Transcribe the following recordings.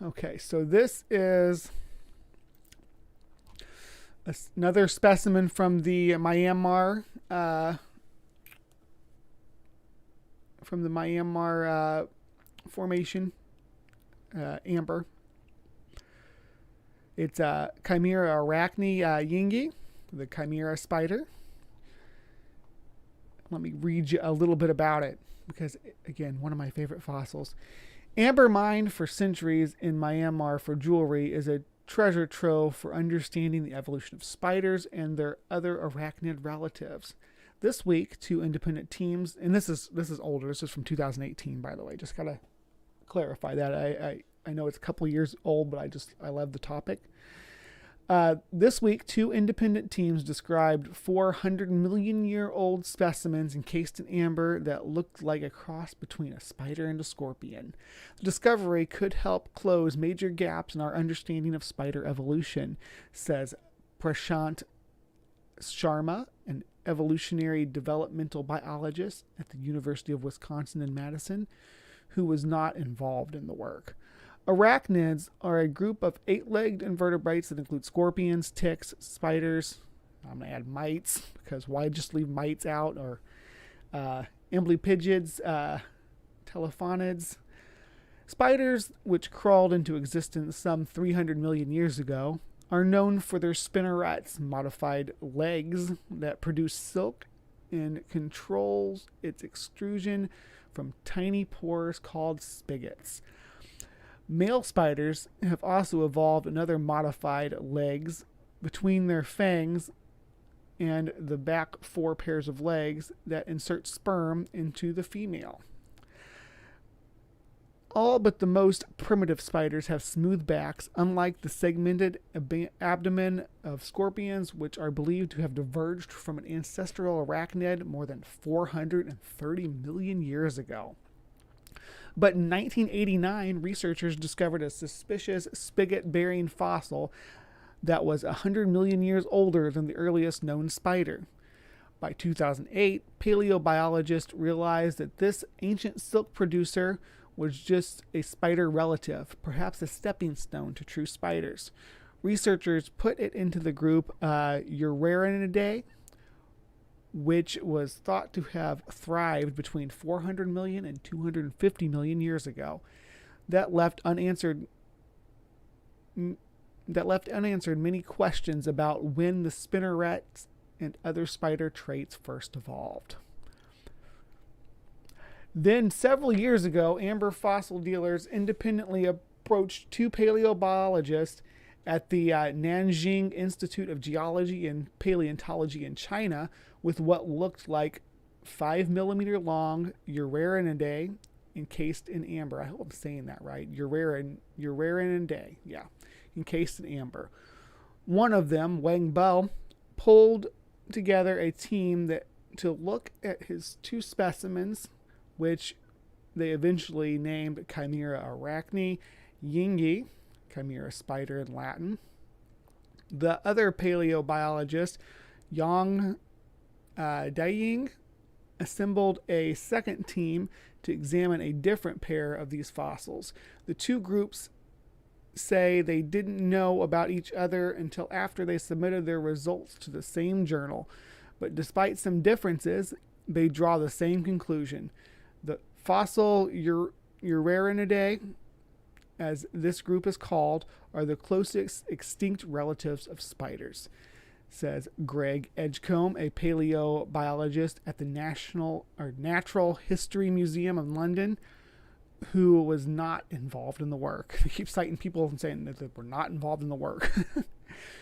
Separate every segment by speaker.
Speaker 1: Okay, so this is another specimen from the Myanmar formation, amber. It's Chimerarachne yingi, the chimera spider. Let me read you a little bit about it because, again, one of my favorite fossils. Amber mined for centuries in Myanmar for jewelry is a treasure trove for understanding the evolution of spiders and their other arachnid relatives. This week, two independent teams, and this is older. This is from 2018, by the way. Just gotta clarify that. I know it's a couple years old, but I love the topic. This week, two independent teams described 400 million year old specimens encased in amber that looked like a cross between a spider and a scorpion. The discovery could help close major gaps in our understanding of spider evolution, says Prashant Sharma, an evolutionary developmental biologist at the University of Wisconsin in Madison, who was not involved in the work. Arachnids are a group of 8-legged invertebrates that include scorpions, ticks, spiders. I'm going to add mites because why just leave mites out? Or amblypygids, telephonids. Spiders, which crawled into existence some 300 million years ago, are known for their spinnerets, modified legs that produce silk and controls its extrusion from tiny pores called spigots. Male spiders have also evolved another modified legs between their fangs and the back 4 pairs of legs that insert sperm into the female. All but the most primitive spiders have smooth backs, unlike the segmented abdomen of scorpions, which are believed to have diverged from an ancestral arachnid more than 430 million years ago. But in 1989, researchers discovered a suspicious spigot-bearing fossil that was 100 million years older than the earliest known spider. By 2008, paleobiologists realized that this ancient silk producer was just a spider relative, perhaps a stepping stone to true spiders. Researchers put it into the group Eurarinidae, which was thought to have thrived between 400 million and 250 million years ago. That left unanswered many questions about when the spinnerets and other spider traits first evolved. Then, several years ago, amber fossil dealers independently approached two paleobiologists at the Nanjing Institute of Geology and Paleontology in China with what looked like 5 millimeter long Eurarinidae encased in amber. I hope I'm saying that right. Eurarinidae, yeah, encased in amber. One of them, Wang Bao, pulled together a team to look at his two specimens, which they eventually named Chimerarachne yingi, chimera spider in Latin. The other paleobiologist, Yang Daiying, assembled a second team to examine a different pair of these fossils. The two groups say they didn't know about each other until after they submitted their results to the same journal. But despite some differences, they draw the same conclusion. The fossil Eurarinidae, as this group is called, are the closest extinct relatives of spiders, says Greg Edgecombe, a paleobiologist at the Natural History Museum of London, who was not involved in the work. They keep citing people and saying that they were not involved in the work,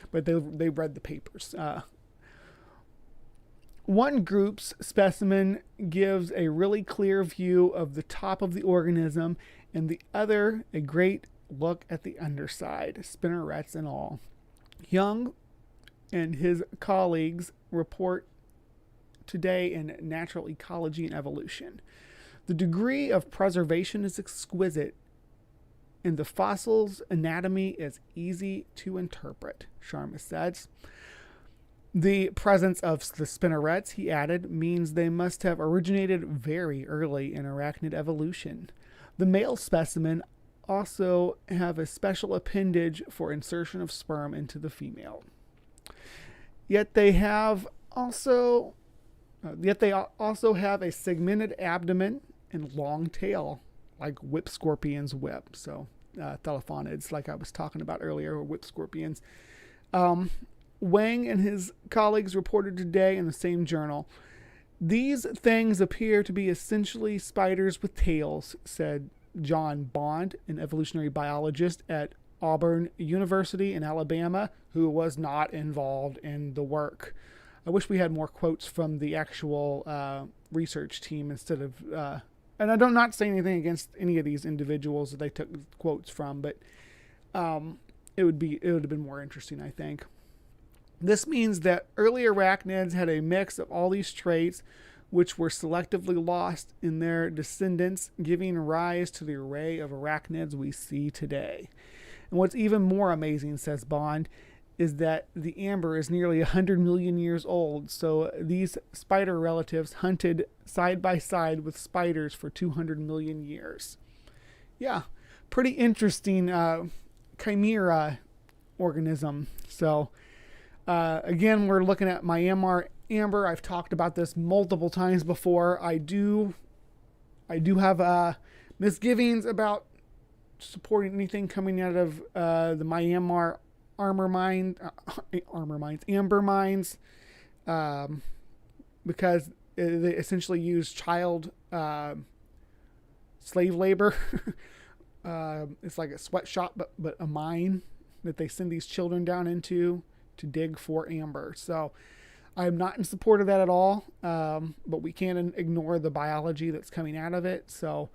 Speaker 1: but they read the papers. One group's specimen gives a really clear view of the top of the organism, and the other a great look at the underside, spinnerets and all. Young and his colleagues report today in Natural Ecology and Evolution. The degree of preservation is exquisite, and the fossil's anatomy is easy to interpret, Sharma says. The presence of the spinnerets, he added, means they must have originated very early in arachnid evolution. The male specimen also have a special appendage for insertion of sperm into the female. Yet they also have a segmented abdomen and long tail, like whip scorpions whip. So thelaphonids, like I was talking about earlier, or whip scorpions. Wang and his colleagues reported today in the same journal, these things appear to be essentially spiders with tails, said John Bond, an evolutionary biologist at Auburn University in Alabama, who was not involved in the work. I wish we had more quotes from the actual research team instead of, and I don't not say anything against any of these individuals that they took quotes from, but it would have been more interesting, I think. This means that early arachnids had a mix of all these traits, which were selectively lost in their descendants, giving rise to the array of arachnids we see today. And what's even more amazing, says Bond, is that the amber is nearly 100 million years old. So these spider relatives hunted side by side with spiders for 200 million years. Yeah, pretty interesting chimera organism. So again, we're looking at Myanmar amber. I've talked about this multiple times before. I do have misgivings about supporting anything coming out of the Myanmar amber mines, because they essentially use child slave labor. It's like a sweatshop, but a mine that they send these children down into to dig for amber. So I'm not in support of that at all, but we can't ignore the biology that's coming out of it. So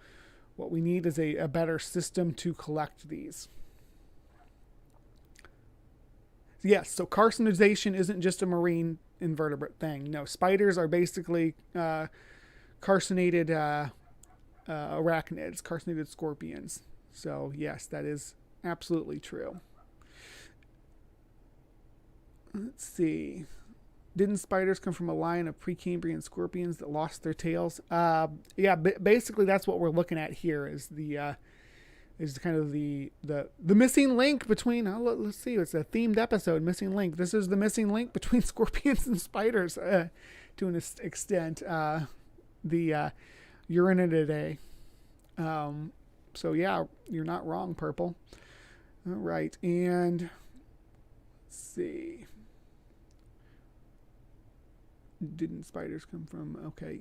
Speaker 1: what we need is a better system to collect these. Yes, so carcinization isn't just a marine invertebrate thing. No, spiders are basically carcinated arachnids, carcinated scorpions. So yes, that is absolutely true. Let's see. Didn't spiders come from a line of Precambrian scorpions that lost their tails? Yeah, basically that's what we're looking at here is the kind of the missing link between, let's see, it's a themed episode, missing link. This is the missing link between scorpions and spiders to an extent. The Uranidae. So yeah, you're not wrong, Purple. All right, and let's see. Didn't spiders come from? Okay.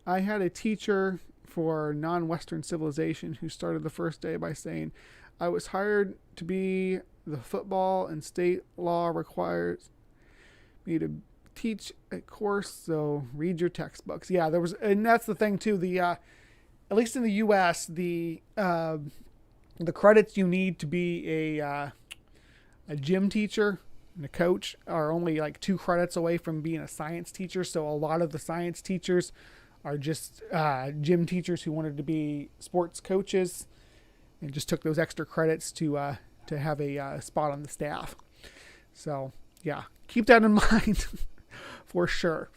Speaker 1: I had a teacher for non-Western civilization who started the first day by saying, I was hired to be the football and state law requires me to teach a course, so read your textbooks. Yeah, there was, and that's the thing too, the at least in the US, the credits you need to be a gym teacher and a coach are only like 2 credits away from being a science teacher. So a lot of the science teachers are just gym teachers who wanted to be sports coaches and just took those extra credits to have a spot on the staff. So yeah, keep that in mind for sure.